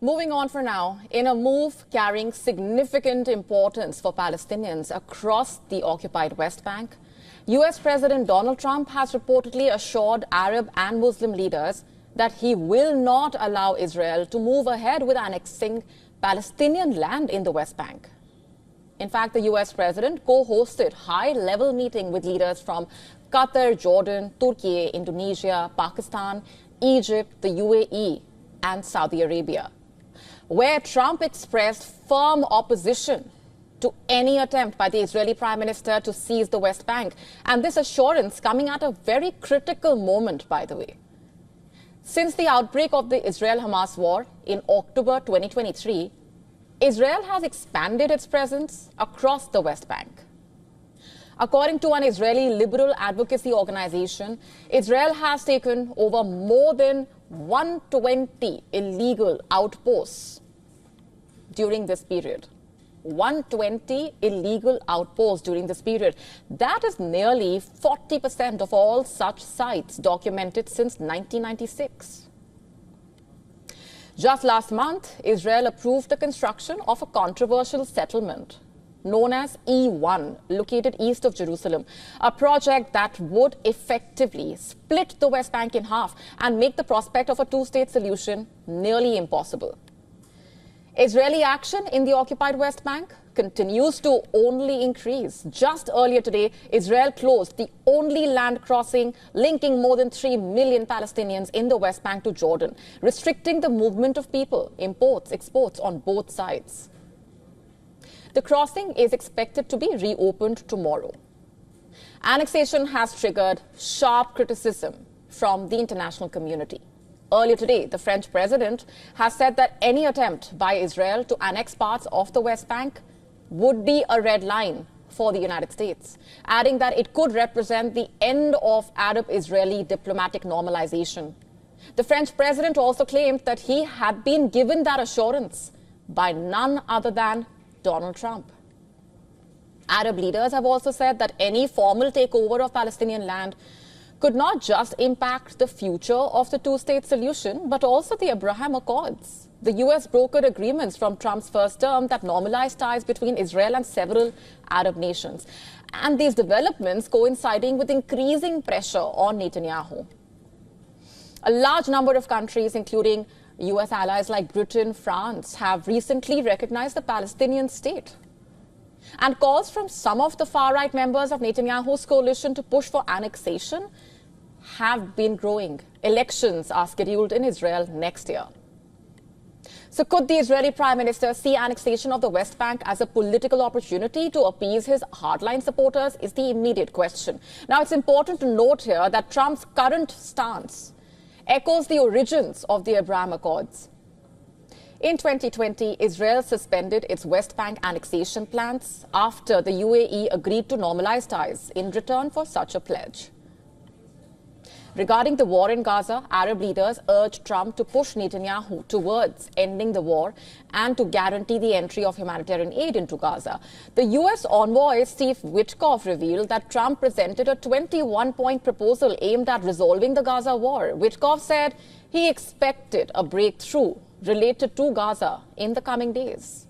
Moving on for now, in a move carrying significant importance for Palestinians across the occupied West Bank, US President Donald Trump has reportedly assured Arab and Muslim leaders that he will not allow Israel to move ahead with annexing Palestinian land in the West Bank. In fact, the US President co-hosted high-level meeting with leaders from Qatar, Jordan, Turkey, Indonesia, Pakistan, Egypt, the UAE, and Saudi Arabia, where Trump expressed firm opposition to any attempt by the Israeli Prime Minister to seize the West Bank. And this assurance coming at a very critical moment, by the way. Since the outbreak of the Israel-Hamas war in October 2023, Israel has expanded its presence across the West Bank. According to an Israeli liberal advocacy organization, Israel has taken over more than 120 illegal outposts during this period. 120 illegal outposts during this period. That is nearly 40% of all such sites documented since 1996. Just last month, Israel approved the construction of a controversial settlement known as E1, located east of Jerusalem, a project that would effectively split the West Bank in half and make the prospect of a two-state solution nearly impossible. Israeli action in the occupied West Bank continues to only increase. Just earlier today, Israel closed the only land crossing linking more than 3 million Palestinians in the West Bank to Jordan, restricting the movement of people, imports, exports on both sides. The crossing is expected to be reopened tomorrow. Annexation has triggered sharp criticism from the international community. Earlier today, the French president has said that any attempt by Israel to annex parts of the West Bank would be a red line for the United States, adding that it could represent the end of Arab-Israeli diplomatic normalization. The French president also claimed that he had been given that assurance by none other than Donald Trump. Arab leaders have also said that any formal takeover of Palestinian land could not just impact the future of the two-state solution, but also the Abraham Accords. The US brokered agreements from Trump's first term that normalized ties between Israel and several Arab nations. And these developments coinciding with increasing pressure on Netanyahu. A large number of countries, including US allies like Britain, France, have recently recognized the Palestinian state. And calls from some of the far-right members of Netanyahu's coalition to push for annexation have been growing. Elections are scheduled in Israel next year. So could the Israeli Prime Minister see annexation of the West Bank as a political opportunity to appease his hardline supporters is the immediate question. Now, it's important to note here that Trump's current stance echoes the origins of the Abraham Accords. In 2020, Israel suspended its West Bank annexation plans after the UAE agreed to normalize ties in return for such a pledge. Regarding the war in Gaza, Arab leaders urged Trump to push Netanyahu towards ending the war and to guarantee the entry of humanitarian aid into Gaza. The U.S. envoy Steve Witkoff revealed that Trump presented a 21-point proposal aimed at resolving the Gaza war. Witkoff said he expected a breakthrough related to Gaza in the coming days.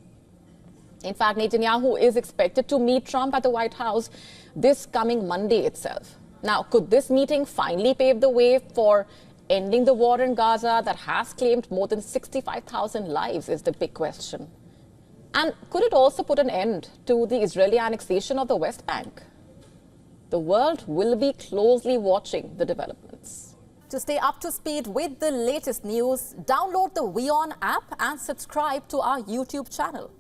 In fact, Netanyahu is expected to meet Trump at the White House this coming Monday itself. Now, could this meeting finally pave the way for ending the war in Gaza that has claimed more than 65,000 lives is the big question. And could it also put an end to the Israeli annexation of the West Bank? The world will be closely watching the developments. To stay up to speed with the latest news, download the WION app and subscribe to our YouTube channel.